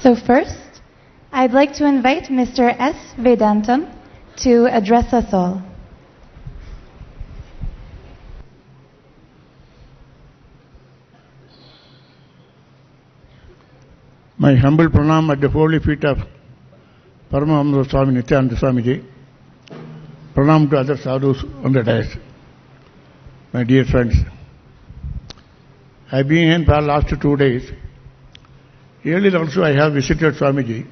So first, I'd like to invite Mr. S. Vedantam to address us all. My humble pranam at the holy feet of Paramahamsa Swami Nityananda Swamiji. Pranam to other sadhus on the dais. My dear friends, I have been here for the last 2 days. Earlier also I have visited Swamiji.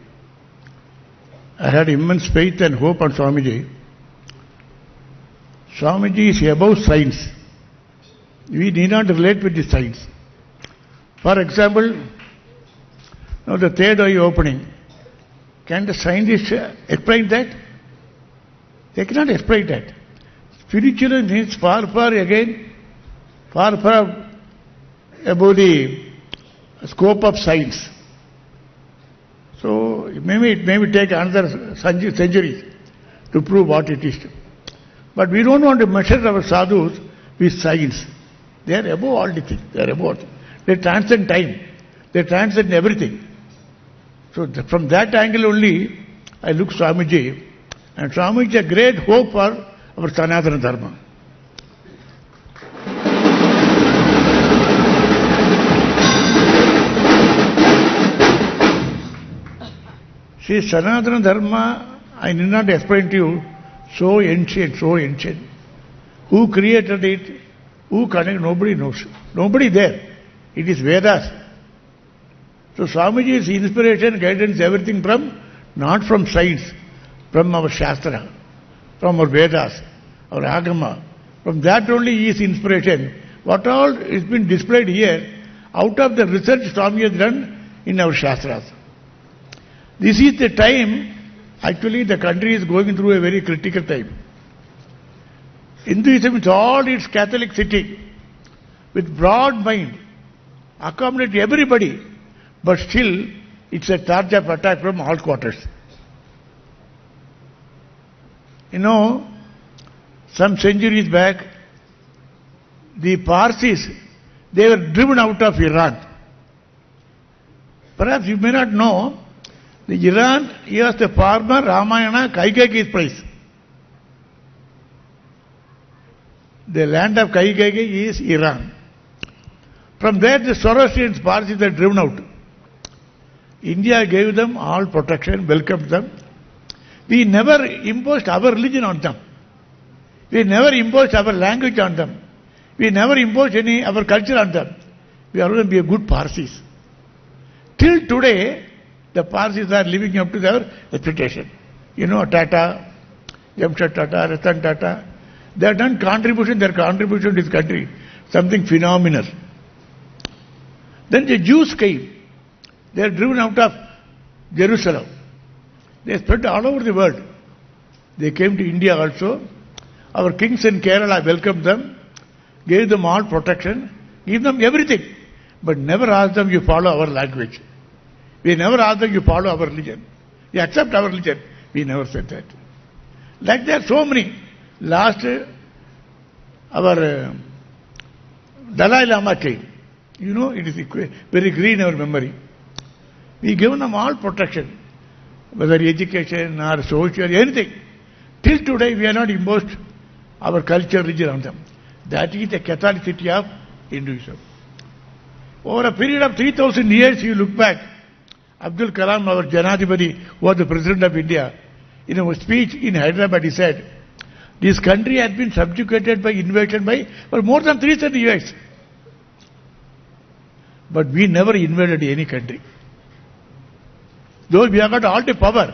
I had immense faith and hope on Swamiji. Swamiji is above science. We need not relate with the science. For example, now the third eye opening. Can the scientists explain that? They cannot explain that. Spiritual needs far above the scope of science. So it may take another centuries to prove what it is. But we don't want to measure our sadhus with science. They are above all the things. They transcend time. They transcend everything. So from that angle only, I look Swamiji, and Swamiji is a great hope for our Sanatana Dharma. See, Sanatana Dharma, I need not explain to you, so ancient. Who created it? Who connected? Nobody knows. Nobody there. It is Vedas. So Swamiji's inspiration, guidance, everything not from science, from our Shastra, from our Vedas, our Agama. From that only is inspiration. What all is been displayed here, out of the research Swami has done in our Shastras. This is the time, actually the country is going through a very critical time. Hinduism with all its Catholic city, with broad mind, accommodate everybody, but still it's a target of attack from all quarters. You know, some centuries back, the Parsis, they were driven out of Iran. Perhaps you may not know, the Iran is the former Ramayana Kaikeyi's place. The land of Kaikeyi is Iran. From there the Zoroastrian Parsis are driven out. India gave them all protection, welcomed them. We never imposed our religion on them. We never imposed our language on them. We never imposed our culture on them. We are going to be a good Parsis. Till today, the Parsis are living up to their expectation. You know, Tata, Jamshed Tata, Ratan Tata, they have done their contribution to this country, something phenomenal. Then the Jews came. They are driven out of Jerusalem. They spread all over the world. They came to India also. Our kings in Kerala welcomed them, gave them all protection, gave them everything, but never asked them, you follow our language. We never asked them, you follow our religion. You accept our religion. We never said that. Like there are so many. Last, our Dalai Lama came. You know, it is very green in our memory. We give them all protection, whether education or social, anything. Till today, we are not imposed our culture, religion on them. That is the Catholicity of Hinduism. Over a period of 3,000 years, you look back, Abdul Kalam, our Janadhipati, who was the President of India, in a speech in Hyderabad, he said, this country has been subjugated by invasion for more than 300 years. But we never invaded any country. Though we have got all the power.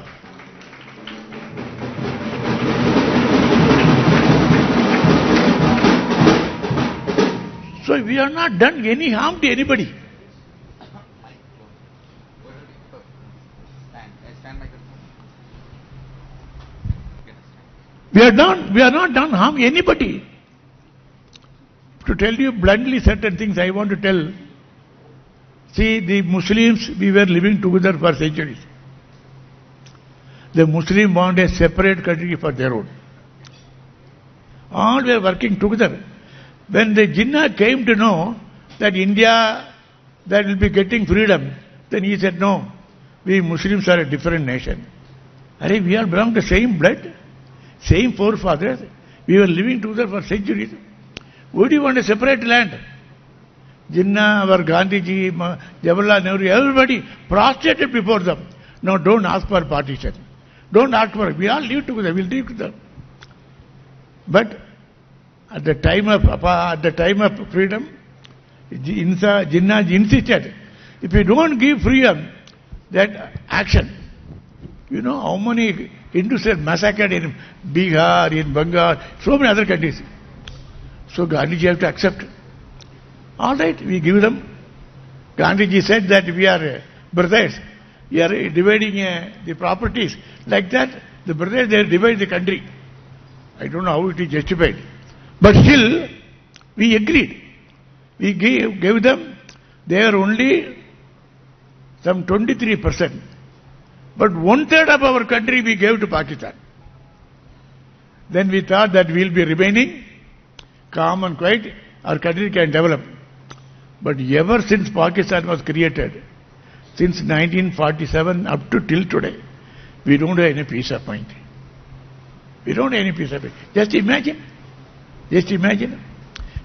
So we have not done any harm to anybody. We have not done harm to anybody. To tell you bluntly certain things I want to tell. See, the Muslims, we were living together for centuries. The Muslims want a separate country for their own. All were working together. When the Jinnah came to know that India, that will be getting freedom, then he said, no, we Muslims are a different nation. Arey, we all belong to the same blood, same forefathers. We were living together for centuries. Why do you want to separate land? Jinnah, our Gandhiji, Jawaharlal Nehru, everybody prostrated before them. No, don't ask for partition. Don't ask for it. We all live together. We'll live together. But at the time of freedom, Jinnah insisted, if you don't give freedom, that action. You know how many Hindus are massacred in Bihar, in Bengal, so many other countries. So Gandhiji have to accept. All right, we give them. Gandhiji said that we are brothers. We are dividing the properties. Like that, the brothers, they divide the country. I don't know how it is justified. But still, we agreed. We gave them, they are only some 23%. But 1/3 of our country we gave to Pakistan. Then we thought that we will be remaining calm and quiet, our country can develop. But ever since Pakistan was created, since 1947 up to till today, we don't have any peace of mind. We don't have any peace of mind. Just imagine. Just imagine.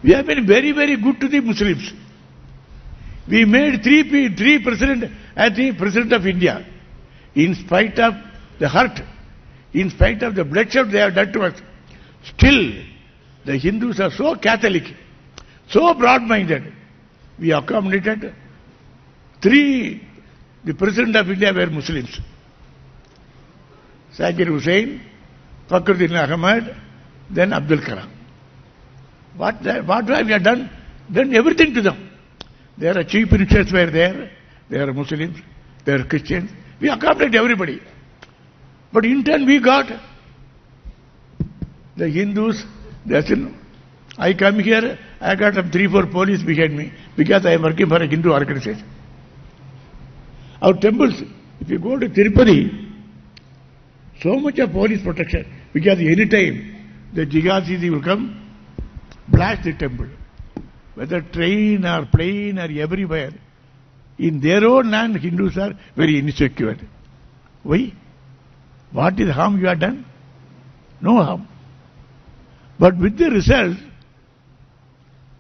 We have been very, very good to the Muslims. We made three president as the president of India. In spite of the hurt, in spite of the bloodshed they have done to us, still the Hindus are so Catholic, so broad-minded. We accommodated the president of India were Muslims. Zakir Hussain, Fakhruddin Ahmad, then Abdul Kalam. What have we done? Done everything to them. Their chief ministers were there. They are Muslims. They are Christians. We accommodated everybody. But in turn we got the Hindus. I come here, I got some 3-4 police behind me because I am working for a Hindu organization. Our temples, if you go to Tirupati, so much of police protection because any time the jihadis will come, blast the temple. Whether train or plane or everywhere. In their own land, Hindus are very insecure. Why? What is harm you have done? No harm. But with the result,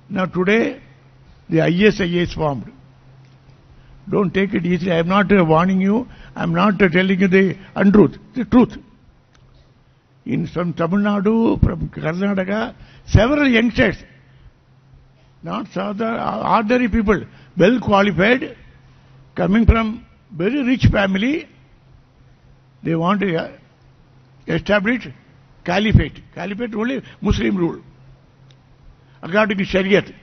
now today, the ISIS formed. Don't take it easily. I am not warning you. I am not telling you the untruth. The truth. From Tamil Nadu, from Karnataka, several youngsters, not ordinary people, well qualified, coming from very rich family, they want to establish caliphate. Caliphate only Muslim rule. According to Shariat,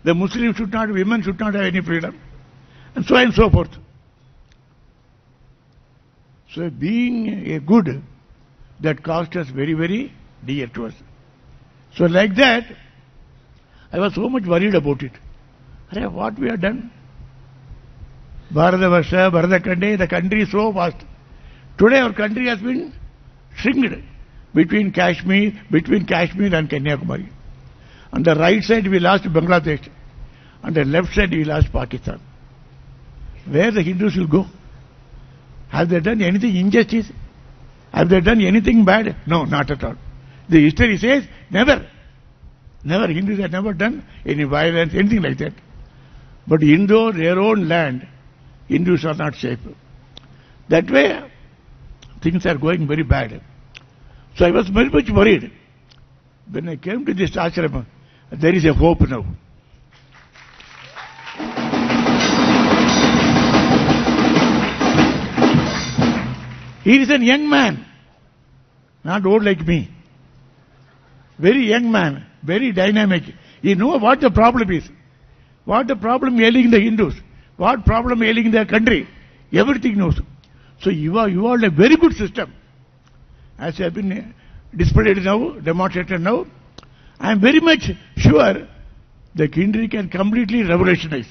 the Muslims should not, women should not have any freedom, and so on and so forth. So being a good, that cost us very, very dear to us. So like that, I was so much worried about it. What we have done? Bharatavarsha, Bharatkhande, the country is so vast. Today our country has been shrinked between Kashmir and Kanyakumari. On the right side we lost Bangladesh. On the left side we lost Pakistan. Where the Hindus will go? Have they done anything injustice? Have they done anything bad? No, not at all. The history says never. Never. Hindus have never done any violence, anything like that. But in their own land, Hindus are not safe. That way, things are going very bad. So I was very much worried. When I came to this ashram, there is a hope now. He is a young man, not old like me. Very young man, very dynamic. He knows what the problem is. What the problem ailing the Hindus. What problem ailing their country. Everything knows. So you are a very good system. As I have been displayed now, demonstrated now, I am very much sure the country can completely revolutionize.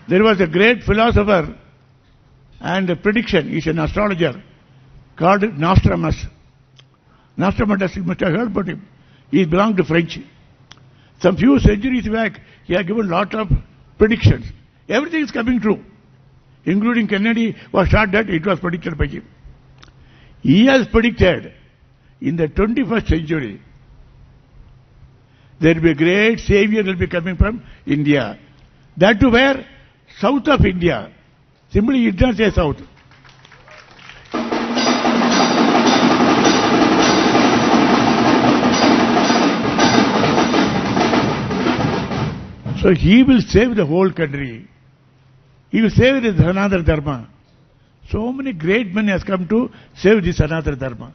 There was a great philosopher and a prediction, he's an astrologer, called Nostradamus. Nostradamus, you must have heard about him. He belonged to French. Some few centuries back, he had given lot of predictions. Everything is coming true. Including Kennedy was shot dead, it was predicted by him. He has predicted in the 21st century, there will be a great savior will be coming from India. That to where? South of India. Simply it does not say south. So he will save the whole country. He will save the Sanatana Dharma. So many great men has come to save the Sanatana Dharma.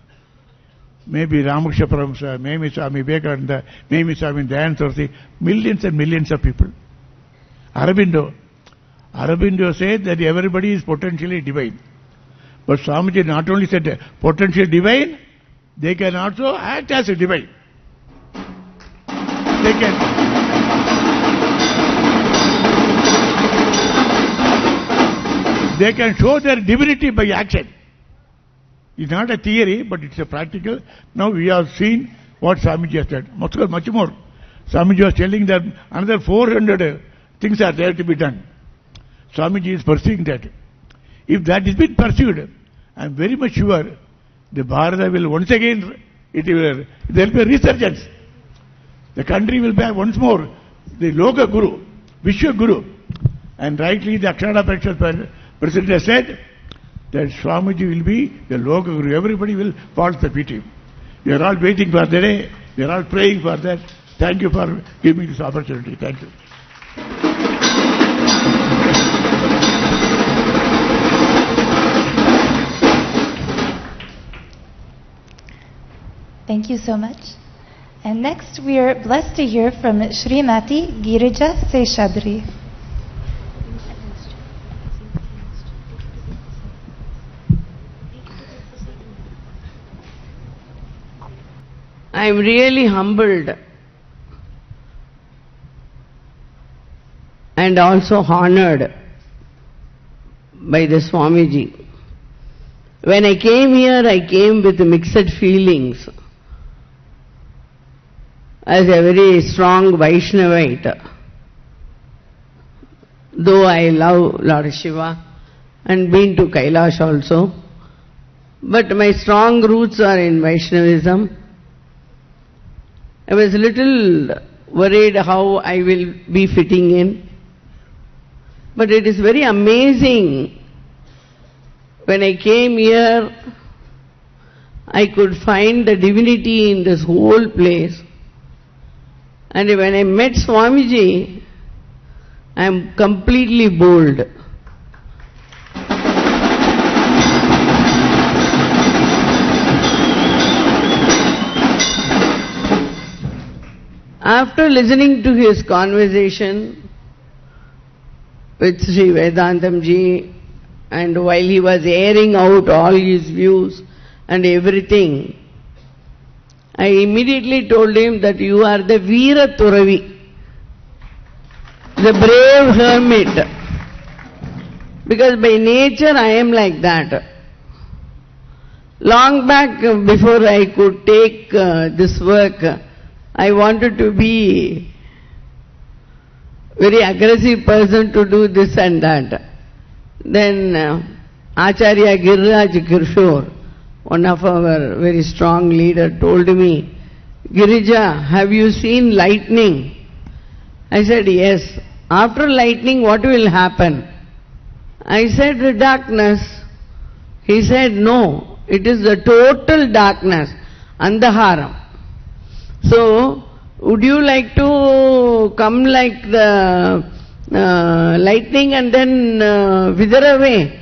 Maybe Ramakrishna Paramhansa, maybe Swami Vivekananda, maybe Swami Dayananda Saraswati, millions and millions of people. Aurobindo said that everybody is potentially divine. But Swamiji not only said potentially divine, they can also act as a divine. They can show their divinity by action. It's not a theory, but it's a practical. Now we have seen what Swamiji has said. Much more. Swamiji was telling that another 400 things are there to be done. Swamiji is pursuing that. If that is been pursued, I am very much sure the Bharata will once again, there will be a resurgence. The country will be once more the Loka Guru, Vishwa Guru. And rightly the Akshara Parishad President has said that Swamiji will be the Loka Guru. Everybody will fall to the feet. We are all waiting for the day. We are all praying for that. Thank you for giving me this opportunity. Thank you. Thank you so much. And next we are blessed to hear from Srimati Girija Seshadri. I am really humbled and also honored by the Swamiji. When I came here, I came with mixed feelings. As a very strong Vaishnavite, though I love Lord Shiva and been to Kailash also, but my strong roots are in Vaishnavism. I was a little worried how I will be fitting in. But it is very amazing. When I came here, I could find the divinity in this whole place. And when I met Swamiji, I am completely bold. After listening to his conversation with Sri Vedantam ji, and while he was airing out all his views and everything, I immediately told him that you are the Veera Turavi, the brave hermit. Because by nature I am like that. Long back, before I could take this work, I wanted to be very aggressive person to do this and that. Then Acharya Giriraj Kirshore, one of our very strong leader, told me, Girija, have you seen lightning? I said, yes. After lightning, what will happen? I said, darkness. He said, no, it is the total darkness, Andhaharam. So, would you like to come like the lightning and then wither away?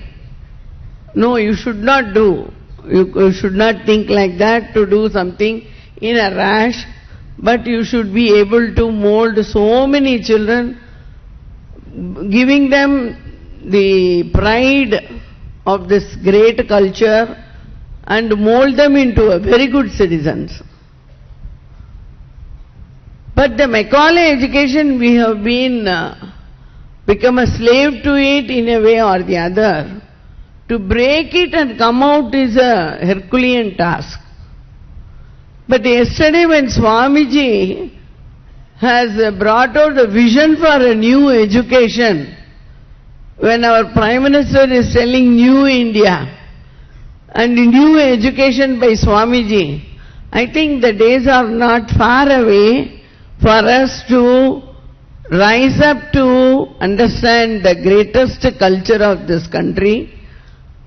No, you should not do. You should not think like that to do something in a rash, but you should be able to mold so many children, giving them the pride of this great culture and mold them into a very good citizens. But the Macaulay education, we have been become a slave to it in a way or the other. To break it and come out is a Herculean task. But yesterday when Swamiji has brought out the vision for a new education, when our Prime Minister is telling New India and new education by Swamiji, I think the days are not far away for us to rise up to understand the greatest culture of this country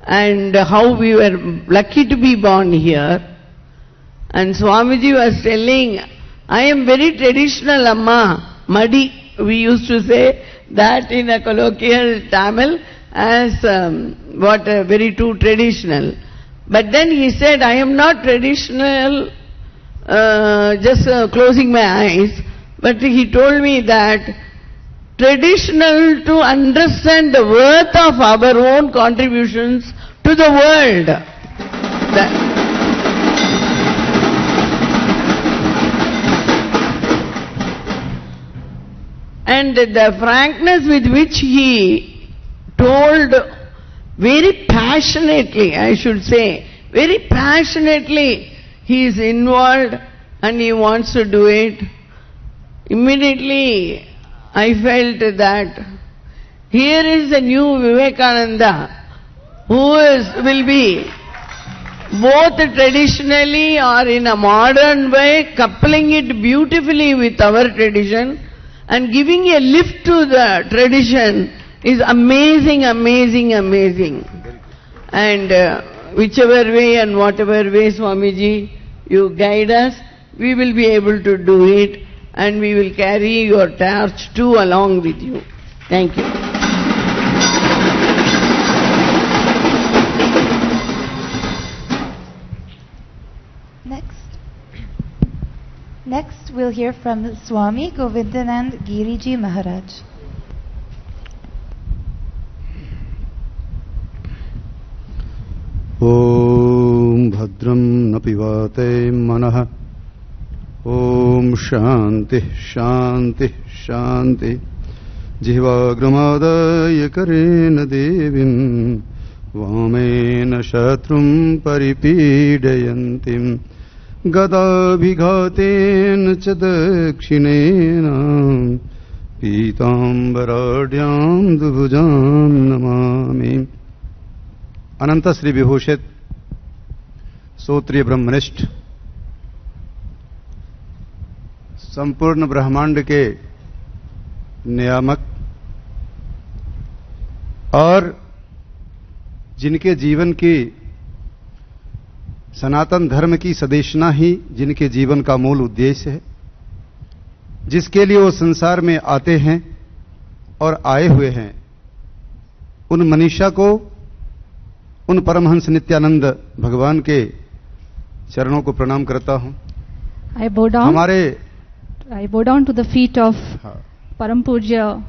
and how we were lucky to be born here. And Swamiji was telling, I am very traditional, Amma, Madi. We used to say that in a colloquial Tamil as very too traditional. But then he said, I am not traditional, just closing my eyes. But he told me that traditional to understand the worth of our own contributions to the world. And the frankness with which he told very passionately, I should say, very passionately, he is involved and he wants to do it. Immediately, I felt that here is the new Vivekananda who will be both traditionally or in a modern way, coupling it beautifully with our tradition and giving a lift to the tradition is amazing, amazing, amazing. And whichever way and whatever way, Swamiji, you guide us, we will be able to do it and we will carry your torch too along with you. Thank you. Next, we'll hear from Swami Govindanand Giriji Maharaj. Om Bhadram Napivate Manaha. Om Shanti Shanti Shanti. Jivagramadaya Karena Devim Vamena Shatrum Paripidayantim Gadabhighaten च दक्षिणेन पीताम्बराढ्यां दुभुजां नमामि. अनंत श्री विभूषित श्रोत्रिय ब्रह्मनिष्ठ संपूर्ण ब्रह्मांड के नियामक और जिनके जीवन की सनातन धर्म की सदेशना ही जिनके जीवन का मूल उद्देश्य है, जिसके लिए वो संसार में आते हैं और आए हुए हैं, उन मनीषा को, उन परमहंस नित्यानंद भगवान के चरणों को प्रणाम करता हूं. I bow down to the feet of Param Pujya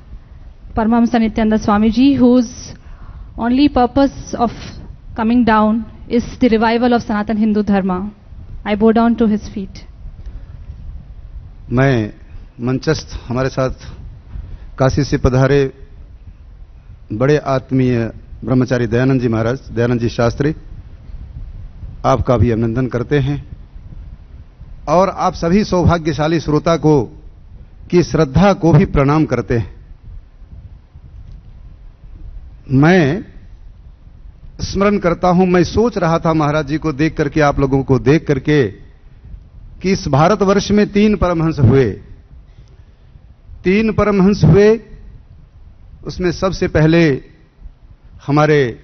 Paramahamsa Nityananda Swamiji, whose only purpose of coming down is the revival of Sanatan Hindu Dharma. I bow down to his feet. मैं मंचस्थ हमारे साथ काशी से पधारे बड़े आत्मीय ब्रह्मचारी दयानंद जी महाराज, दयानंद जी शास्त्री, आपका भी अभिनंदन करते हैं और आप सभी सौभाग्यशाली श्रोता को की श्रद्धा को भी प्रणाम करते हैं. मैं स्मरण करता हूं, मैं सोच रहा था महाराज जी को देख करके, आप लोगों को देख करके, कि इस भारतवर्ष में 3 परमहंस हुए. 3 परमहंस हुए, उसमें सबसे पहले हमारे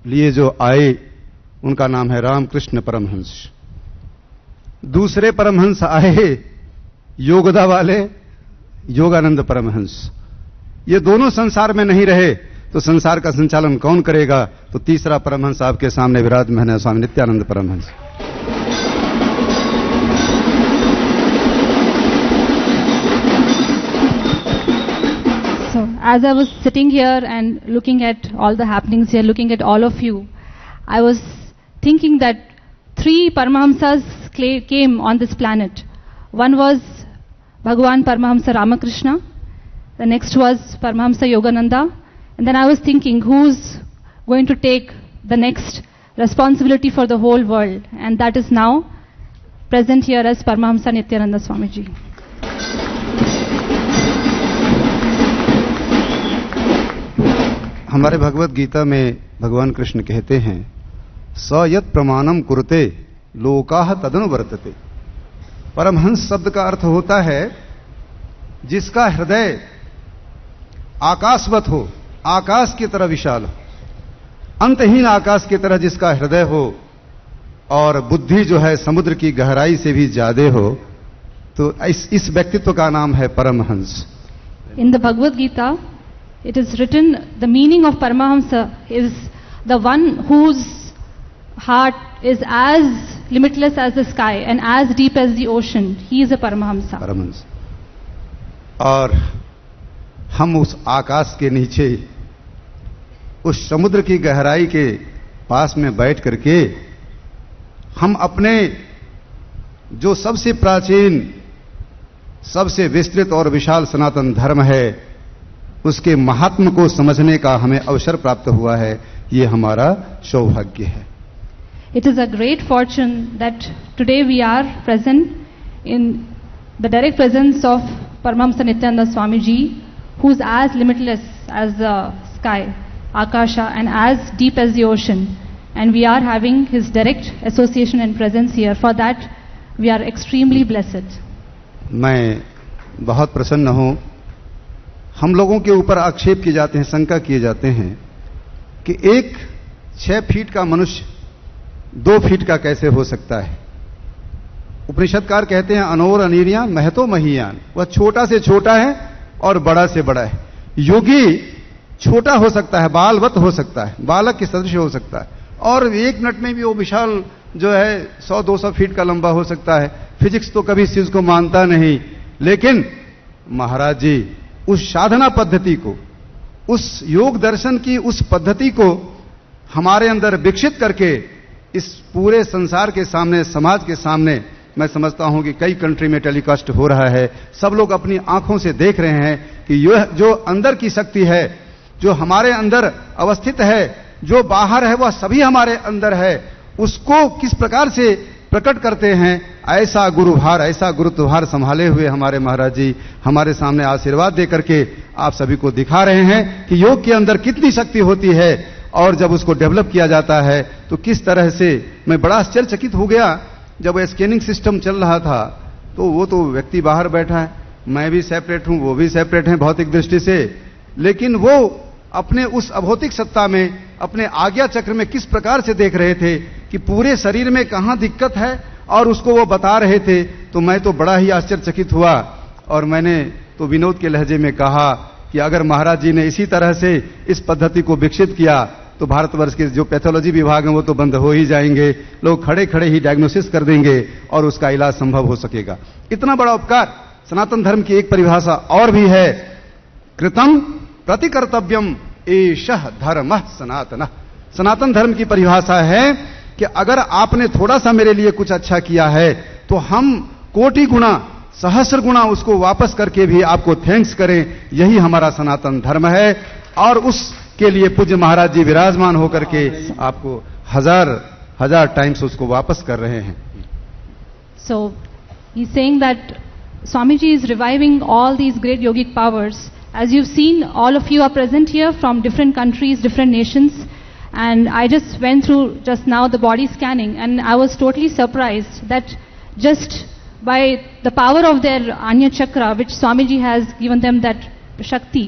लिए जो आए उनका नाम है रामकृष्ण परमहंस. दूसरे परमहंस आए योगदा वाले योगानंद परमहंस. ये दोनों संसार में नहीं रहे तो संसार का संचालन कौन करेगा? तो तीसरा परमहंस आपके सामने विराजमान है, स्वामी Nityanand Paramhans. So, as I was sitting here and looking at all the happenings here, looking at all of you, I was thinking that 3 Paramahamsas came on this planet. One was Bhagavan Paramahamsa Ramakrishna, the next was Paramahamsa Yogananda, and then I was thinking, who's going to take the next responsibility for the whole world? And that is now present here as Paramahamsa Nityananda Swamiji. हमारे भगवत गीता में भगवान कृष्ण कहते हैं स यत् प्रमाणम कुरुते लोकाः तदनुवर्तते। परमहंस शब्द का अर्थ होता है जिसका हृदय आकाशवत हो, आकाश की तरह विशाल हो, अंतहीन आकाश की तरह जिसका हृदय हो, और बुद्धि जो है समुद्र की गहराई से भी ज्यादा हो, तो इस व्यक्तित्व का नाम है Paramhans. In the Bhagavad Gita, it is written, the meaning of Paramahamsa is the one whose heart is as limitless as the sky and as deep as the ocean. He is a Paramahamsa. Paramhans. और हम उस आकाश के नीचे, उस समुद्र की गहराई के पास में बैठ करके हम अपने जो सबसे प्राचीन, सबसे विस्तृत और विशाल सनातन धर्म है, उसके महात्म को समझने का हमें अवसर प्राप्त हुआ है। ये हमारा सौभाग्य है। It is a great fortune that today we are present in the direct presence of Paramahamsa Nityananda Swamiji, who is as limitless as the sky, Akasha, and as deep as the ocean. And we are having his direct association and presence here. For that, we are extremely blessed. मैं बहुत प्रसन्न हूं। हम लोगों के ऊपर आक्षेप किए जाते हैं, शंका किए जाते हैं कि एक 6 फीट का मनुष्य 2 फीट का कैसे हो सकता है। उपनिषदकार कहते हैं अनोर अनीरियां महतो महीयान, वह छोटा से छोटा है और बड़ा से बड़ा है। योगी छोटा हो सकता है, बालवत हो सकता है, बालक के सदृश हो सकता है, और 1 मिनट में भी वो विशाल जो है 100-200 फीट का लंबा हो सकता है। फिजिक्स तो कभी इस चीज को मानता नहीं, लेकिन महाराज जी उस साधना पद्धति को, उस योग दर्शन की उस पद्धति को हमारे अंदर विकसित करके इस पूरे संसार के सामने, समाज के सामने, मैं समझता हूं कि कई कंट्री में टेलीकास्ट हो रहा है। सब लोग अपनी आंखों से देख रहे हैं कि यह जो अंदर की शक्ति है, जो हमारे अंदर अवस्थित है, जो बाहर है वह सभी हमारे अंदर है, उसको किस प्रकार से प्रकट करते हैं। ऐसा गुरुभार, ऐसा गुरुत्वभार संभाले हुए हमारे महाराज जी हमारे सामने आशीर्वाद दे करके आप सभी को दिखा रहे हैं कि योग के अंदर कितनी शक्ति होती है, और जब उसको डेवलप किया जाता है तो किस तरह से। मैं बड़ा आश्चर्यचकित हो गया जब स्कैनिंग सिस्टम चल रहा था, तो वो तो व्यक्ति बाहर बैठा है, मैं भी सेपरेट हूं, वो भी सेपरेट है भौतिक दृष्टि से, लेकिन वो अपने उस अभौतिक सत्ता में, अपने आज्ञा चक्र में किस प्रकार से देख रहे थे कि पूरे शरीर में कहां दिक्कत है, और उसको वो बता रहे थे। तो मैं तो बड़ा ही आश्चर्यचकित हुआ, और मैंने तो विनोद के लहजे में कहा कि अगर महाराज जी ने इसी तरह से इस पद्धति को विकसित किया तो भारतवर्ष के जो पैथोलॉजी विभाग हैं वो तो बंद हो ही जाएंगे, लोग खड़े खड़े ही डायग्नोसिस कर देंगे और उसका इलाज संभव हो सकेगा। इतना बड़ा उपकार। सनातन धर्म की एक परिभाषा और भी है, कृतम प्रतिकर्तव्यम एषः धर्मः सनातनः। सनातन धर्म की परिभाषा है कि अगर आपने थोड़ा सा मेरे लिए कुछ अच्छा किया है तो हम कोटि गुना, सहस्र गुना उसको वापस करके भी आपको थैंक्स करें। यही हमारा सनातन धर्म है, और उसके लिए पूज्य महाराज जी विराजमान होकर के आपको हजार टाइम्स उसको वापस कर रहे हैं। So, he's saying that Swamiji is reviving all these great yogic powers. As you've seen, all of you are present here from different countries, different nations. And I just went through just now the body scanning, and I was totally surprised that just by the power of their Anya Chakra, which Swamiji has given them that Shakti,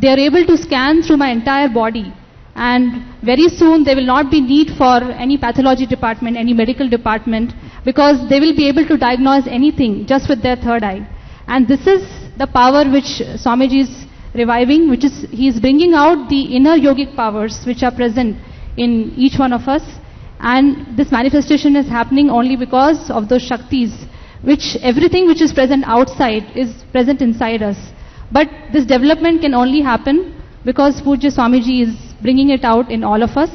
they are able to scan through my entire body. And very soon there will not be need for any pathology department, any medical department, because they will be able to diagnose anything just with their third eye. And this is the power which Swamiji is reviving, which is, he is bringing out the inner yogic powers which are present in each one of us. And this manifestation is happening only because of those Shaktis, which everything which is present outside is present inside us. But this development can only happen because Pujya Swamiji is bringing it out in all of us.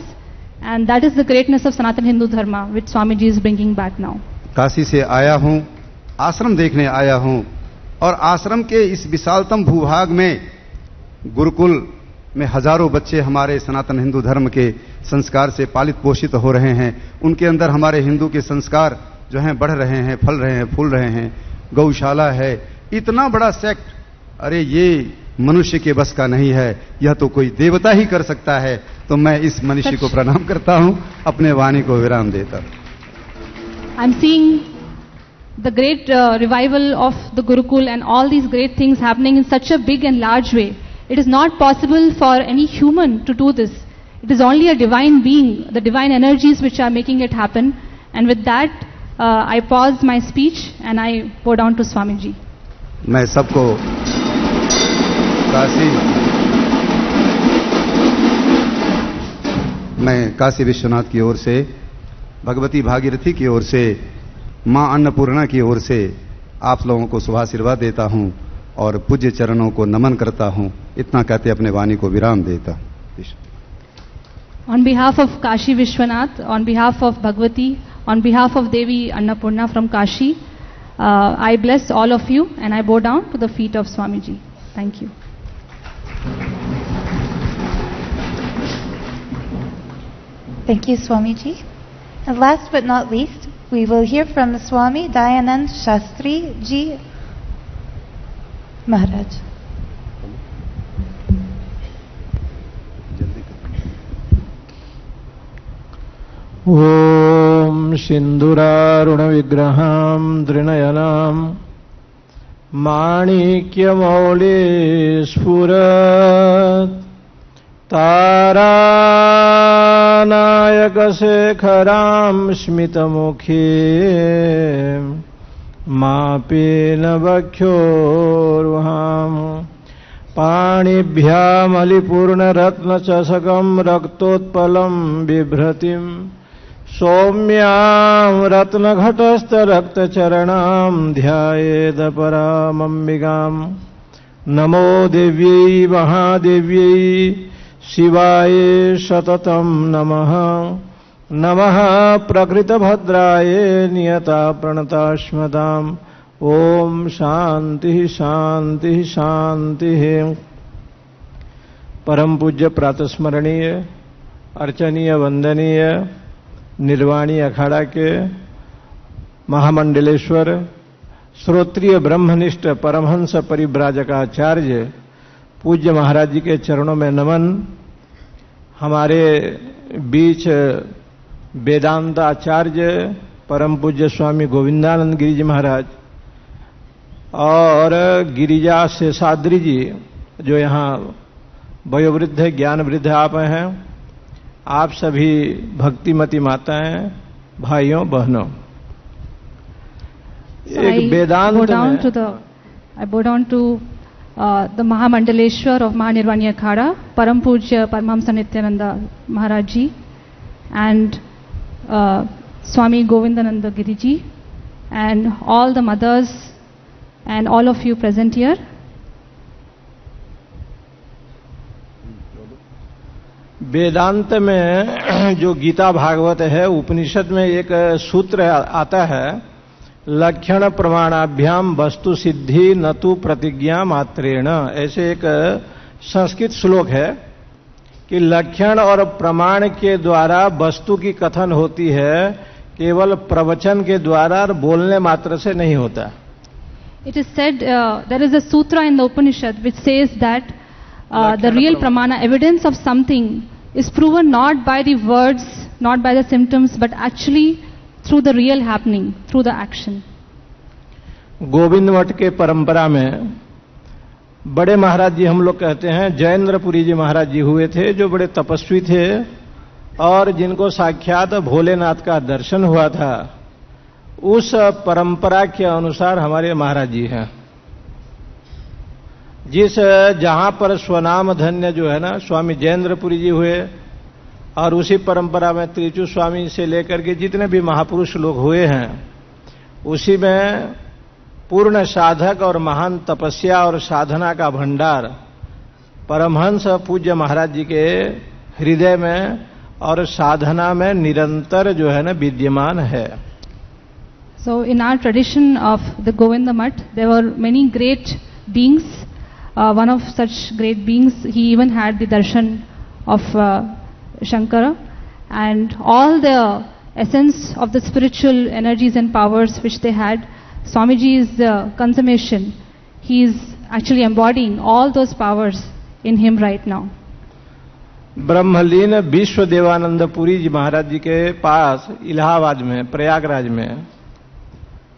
And that is the greatness of Sanatana Hindu Dharma, which Swamiji is bringing back now. Kashi से आया हूं, आश्रम देखने आया हूं, और आश्रम के इस विशालतम भूभाग में गुरुकुल में हजारों बच्चे हमारे सनातन हिंदू धर्म के संस्कार से पालित पोषित हो रहे हैं। उनके अंदर हमारे हिंदू के संस्कार जो हैं बढ़ रहे हैं, फल रहे हैं, फूल रहे हैं, गौशाला है, इतना बड़ा सेक्ट, अरे ये मनुष्य के बस का नहीं है, यह तो कोई देवता ही कर सकता है। तो मैं इस मनुष्य को प्रणाम करता हूं, अपने वाणी को विराम देता। I'm seeing the great revival of the Gurukul and all these great things happening in such a big and large way. It is not possible for any human to do this. It is only a divine being, the divine energies which are making it happen. And with that, I pause my speech and I bow down to Swamiji. मैं सबको काशी विश्वनाथ की ओर से, भगवती भागीरथी की ओर से, मां अन्नपूर्णा की ओर से आप लोगों को शुभाशीर्वाद देता हूं और पूज्य चरणों को नमन करता हूं। इतना कहते अपने वाणी को विराम देता। On behalf of Kashi Vishwanath, on behalf of Bhagavati, on behalf of Devi Annapurna from Kashi, I bless all of you and I bow down to the feet of Swamiji. Thank you. Thank you, Swamiji. And last but not least, we will hear from Swami Dayanand Shastri Ji Maharaj. ॐ सिन्दूरारुणविग्रहां दृणयनां माणिक्यमौले स्फुरत् तारानायकशेखरां स्मितमुखे मापेन वक्षोरुहां पाणिभ्यामलिपूर्णरत्नचषकं रक्तोत्पलं बिभ्रतिं सौम्यां रत्नघटस्थरक्तचरणां ध्यायेदपरामम्बिकां। नमो देव्यै महादेव्यै शिवाय सततं नमः। नमः प्रकृतभद्राय नियता प्रणतास्मदाम्। ओम शांति शांति शांति। परम पूज्य प्रातस्मरणीय अर्चनीय वंदनीय निर्वाणी अखाड़ा के महामंडलेश्वर श्रोत्रिय ब्रह्मनिष्ठ परमहंस परिव्राजकाचार्य पूज्य महाराज जी के चरणों में नमन। हमारे बीच वेदांत आचार्य परम पूज्य स्वामी गोविंदानंद गिरी जी महाराज और गिरिजा शेषाद्री जी जो यहाँ वयोवृद्ध ज्ञान वृद्ध आप हैं, आप सभी भक्तिमती माताएं, भाइयों बहनों, एक वेदांत में I bow down to the Mahamandaleshwar of Mahanirvani Akhada, Param Pujya Paramahamsa Nityananda Maharaj Ji and Swami Govindananda Giriji and all the mothers and all of you present here. वेदांत में जो गीता भागवत है, उपनिषद में एक सूत्र आता है, लक्षण प्रमाणाभ्याम वस्तु सिद्धि न तु प्रतिज्ञा मात्रेण। ऐसे एक संस्कृत श्लोक है कि लक्षण और प्रमाण के द्वारा वस्तु की कथन होती है, केवल प्रवचन के द्वारा और बोलने मात्र से नहीं होता। It is said, there is a sutra in the Upanishad which says that the real pramana, evidence of something, is proven not by the words, not by the symptoms, but actually through the real happening, through the action. Govind मठ के परंपरा में बड़े महाराज जी हम लोग कहते हैं, जयेंद्रपुरी जी महाराज जी हुए थे, जो बड़े तपस्वी थे और जिनको साक्षात भोलेनाथ का दर्शन हुआ था। उस परंपरा के अनुसार हमारे महाराज जी हैं। जिस जहां पर स्वनाम धन्य जो है ना, स्वामी जयेंद्रपुरी जी हुए, और उसी परंपरा में त्रिचु स्वामी से लेकर के जितने भी महापुरुष लोग हुए हैं, उसी में पूर्ण साधक और महान तपस्या और साधना का भंडार परमहंस पूज्य महाराज जी के हृदय में और साधना में निरंतर जो है ना विद्यमान है। So in our tradition of the Govinda Math, there were many great beings. One of such great beings, he even had the darshan of Shankara, and all the essence of the spiritual energies and powers which they had. Swamiji's consummation, he is actually embodying all those powers in him right now. ब्रह्मलीन विश्व देवानंद पुरी जी महाराज जी के पास इलाहाबाद में, प्रयागराज में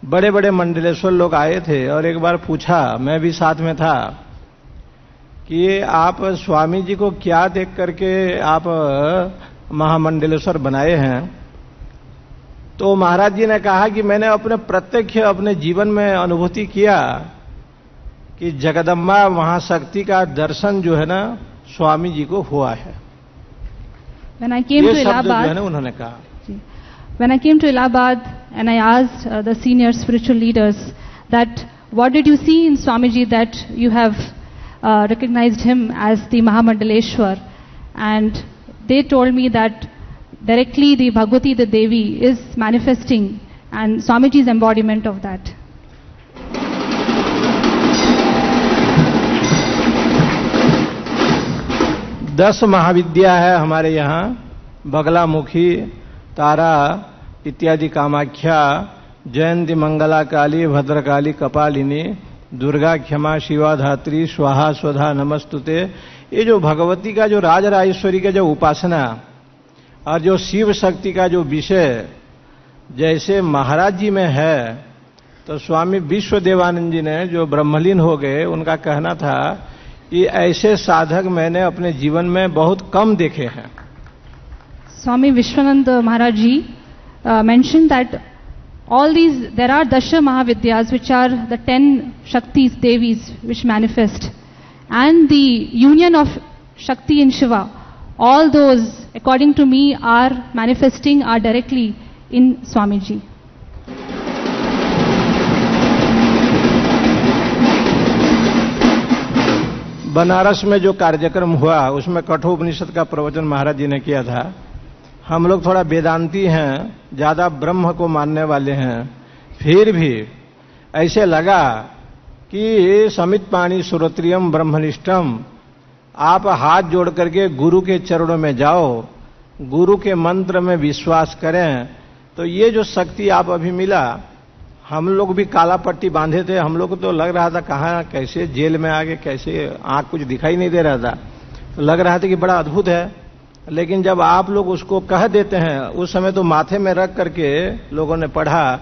बड़े बड़े मंडलेश्वर लोग आए थे और एक बार पूछा, मैं भी साथ में था, कि आप स्वामी जी को क्या देख करके आप महामंडलेश्वर बनाए हैं? तो महाराज जी ने कहा कि मैंने अपने प्रत्यक्ष अपने जीवन में अनुभूति किया कि जगदम्बा महाशक्ति का दर्शन जो है ना स्वामी जी को हुआ है। When I came to Allahabad, उन्होंने कहा, when I came to Allahabad and I asked the senior spiritual leaders that what did you see in Swamiji that you have recognized him as the Mahamandaleshwar, and they told me that directly the Bhagavati, the Devi, is manifesting, and Swamiji's embodiment of that. दस महाविद्या है हमारे यहाँ, बगलामुखी, तारा इत्यादि, कामाख्या, जयंती, मंगला काली, भद्रकाली, कपालिनी, दुर्गा, क्षमा, शिवा, धात्री, स्वाहा, स्वधा, नमस्तुते। ये जो भगवती का जो राज राजेश्वरी का जो उपासना और जो शिव शक्ति का जो विषय जैसे महाराज जी में है, तो स्वामी विश्वदेवानंद जी ने जो ब्रह्मलीन हो गए, उनका कहना था कि ऐसे साधक मैंने अपने जीवन में बहुत कम देखे हैं। Swami Vishwananda Maharaj ji mentioned that all these, there are Dasha Mahavidyas, which are the 10 Shaktis, Devis, which manifest. And the union of Shakti and Shiva, all those, according to me, are manifesting, are directly in Swamiji. Banaras में जो कार्यक्रम हुआ उसमें कठोपनिषद का प्रवचन महाराज जी ने किया था। हम लोग थोड़ा वेदांती हैं, ज्यादा ब्रह्म को मानने वाले हैं, फिर भी ऐसे लगा कि समित पाणी श्रोत्रियम ब्रह्मनिष्ठम, आप हाथ जोड़ करके गुरु के चरणों में जाओ, गुरु के मंत्र में विश्वास करें, तो ये जो शक्ति आप अभी मिला, हम लोग भी काला पट्टी बांधे थे, हम लोग को तो लग रहा था कहाँ कैसे जेल में आ गए, कैसे आंख कुछ दिखाई नहीं दे रहा था, तो लग रहा था कि बड़ा अद्भुत है। लेकिन जब आप लोग उसको कह देते हैं, उस समय तो माथे में रख करके लोगों ने पढ़ा,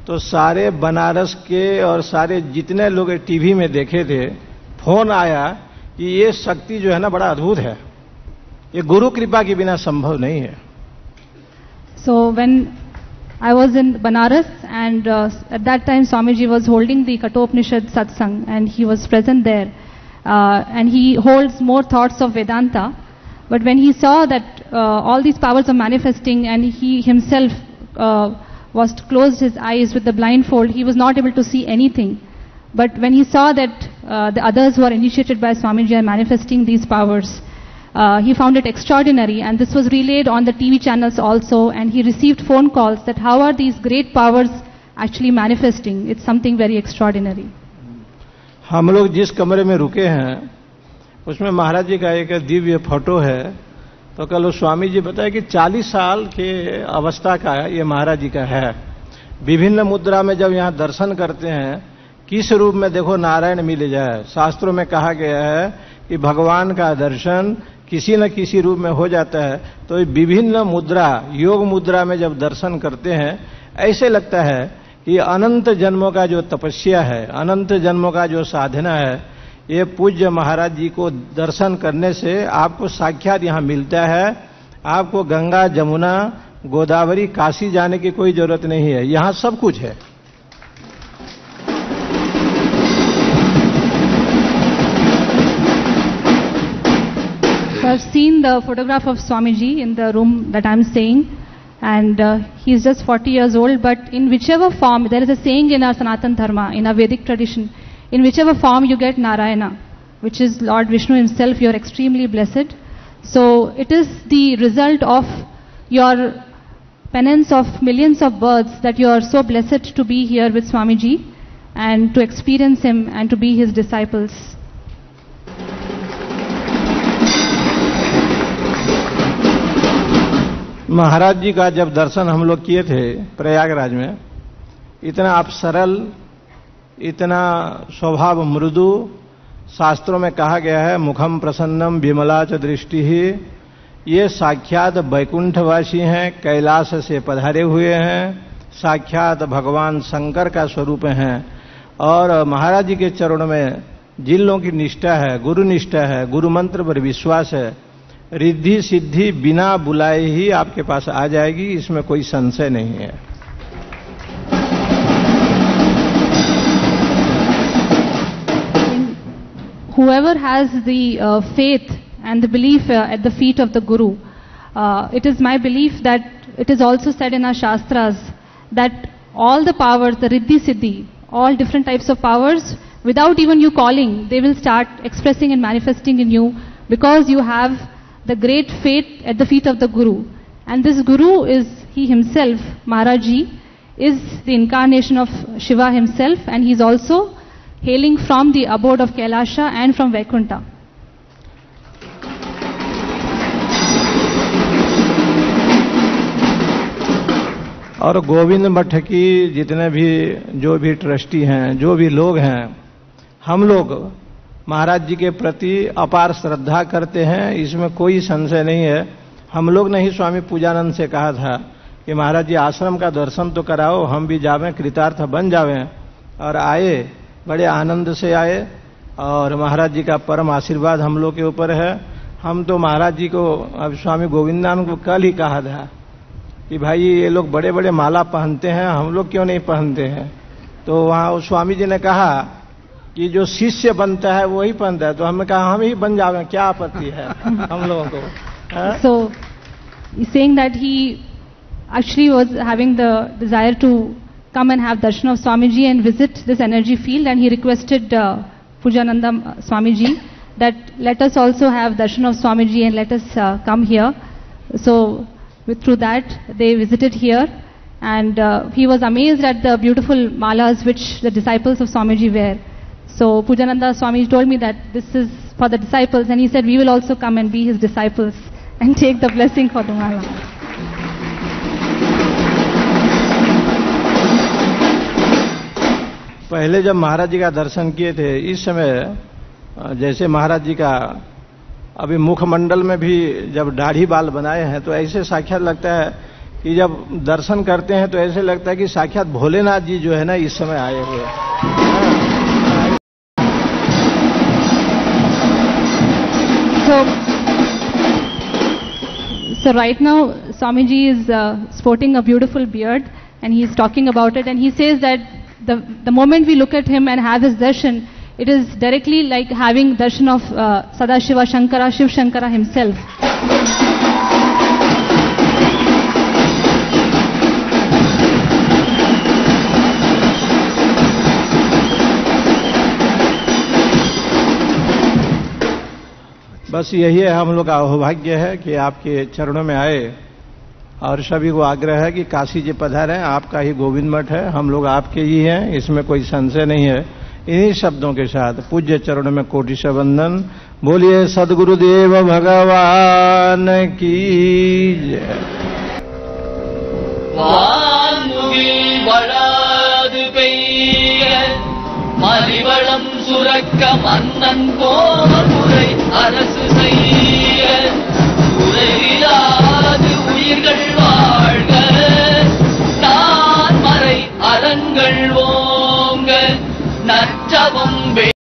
तो सारे बनारस के और सारे जितने लोग टीवी में देखे थे, फोन आया कि ये शक्ति जो है ना बड़ा अद्भुत है, ये गुरु कृपा के बिना संभव नहीं है। So when I was in Banaras, and at that time Swamiji was holding the Kathopanishad satsang, and he was present there, and he holds more thoughts of Vedanta. But when he saw that all these powers are manifesting, and he himself was closed his eyes with the blindfold, he was not able to see anything. But when he saw that the others who are initiated by Swamiji are manifesting these powers, he found it extraordinary, and this was relayed on the TV channels also, and he received phone calls that how are these great powers actually manifesting? It's something very extraordinary. हम लोग जिस कमरे में रुके हैं उसमें महाराज जी का एक दिव्य फोटो है। तो कल स्वामी जी बताया कि 40 साल के अवस्था का ये महाराज जी का है। विभिन्न मुद्रा में जब यहाँ दर्शन करते हैं, किस रूप में देखो नारायण मिल जाए। शास्त्रों में कहा गया है कि भगवान का दर्शन किसी न किसी रूप में हो जाता है। तो विभिन्न मुद्रा, योग मुद्रा में जब दर्शन करते हैं, ऐसे लगता है कि अनंत जन्मों का जो तपस्या है, अनंत जन्मों का जो साधना है, ये पूज्य महाराज जी को दर्शन करने से आपको साक्षात यहाँ मिलता है। आपको गंगा, जमुना, गोदावरी, काशी जाने की कोई जरूरत नहीं है, यहाँ सब कुछ है। I've seen the photograph of Swamiji in the room that I'm staying, and he's just 40 years old, but in whichever form, there is a saying in our Sanatan Dharma, in our Vedic tradition, in whichever form you get Narayana, which is Lord Vishnu himself, you're extremely blessed. So it is the result of your penance of millions of births that you are so blessed to be here with Swamiji and to experience him and to be his disciples. महाराज जी का जब दर्शन हम लोग किए थे प्रयागराज में, इतना आप सरल, इतना स्वभाव मृदु, शास्त्रों में कहा गया है मुखम प्रसन्नम विमला च दृष्टि ही, ये साक्षात वैकुंठवासी हैं, कैलाश से पधारे हुए हैं, साक्षात भगवान शंकर का स्वरूप हैं। और महाराज जी के चरणों में जिन लोगों की निष्ठा है, गुरु निष्ठा है, गुरु मंत्र पर विश्वास है, रिद्धि सिद्धि बिना बुलाए ही आपके पास आ जाएगी, इसमें कोई संशय नहीं है। Whoever has the faith and the belief at the feet of the Guru, it is my belief that it is also said in our Shastras that all the powers, the Riddhi Siddhi, all different types of powers, without even you calling, they will start expressing and manifesting in you because you have the great faith at the feet of the Guru. And this Guru is, he himself, Maharaj Ji, is the incarnation of Shiva himself, and he is also hailing from the abode of Kailasha and from Vaikuntha. और गोविंद मठ की जितने भी जो भी trustee हैं, जो भी लोग हैं, हम लोग महाराज जी के प्रति अपार श्रद्धा करते हैं, इसमें कोई संशय नहीं है। हम लोग ने ही स्वामी पूजानंद से कहा था कि महाराज जी आश्रम का दर्शन तो कराओ, हम भी जावें, कृतार्थ बन जावें। और आए, बड़े आनंद से आए, और महाराज जी का परम आशीर्वाद हम लोग के ऊपर है। हम तो महाराज जी को, अब स्वामी गोविंदानंद को कल ही कहा था कि भाई ये लोग बड़े बड़े माला पहनते हैं, हम लोग क्यों नहीं पहनते हैं। तो वहाँ स्वामी जी ने कहा कि जो शिष्य बनता है वही पहनता है, तो हमने कहा हम ही बन जाएंगे, क्या आपत्ति है हम लोगों को। So saying that he actually was having the desire to come and have darshan of Swamiji and visit this energy field, and he requested Pujananda Swamiji that let us also have darshan of Swamiji and let us come here. So through that they visited here, and he was amazed at the beautiful malas which the disciples of Swamiji wear. So Pujananda Swamiji told me that this is for the disciples, and he said we will also come and be his disciples and take the blessing for the mala. पहले जब महाराज जी का दर्शन किए थे, इस समय जैसे महाराज जी का अभी मुखमंडल में भी जब दाढ़ी बाल बनाए हैं, तो ऐसे साक्षात लगता है कि जब दर्शन करते हैं तो ऐसे लगता है कि साक्षात भोलेनाथ जी जो है ना इस समय आए हुए हैं। So right now Swamiji is sporting a beautiful beard, and he is talking about it, and he says that the moment we look at him and have his darshan, it is directly like having darshan of Sadashiva Shankara, Shiv Shankara himself. बस यही है, हम लोग का सौभाग्य है कि आपके चरणों में आए, और सभी को आग्रह है कि काशी जी पधारें, आपका ही गोविंद मठ है, हम लोग आपके ही हैं, इसमें कोई संशय नहीं है। इन्हीं शब्दों के साथ पूज्य चरणों में कोटि से वंदन। बोलिए सद्गुरुदेव भगवान की जय। வான்முகில் வளாது பெய்ய மலிவளம் சுரக்க மன்னன் போர் முறை அரசு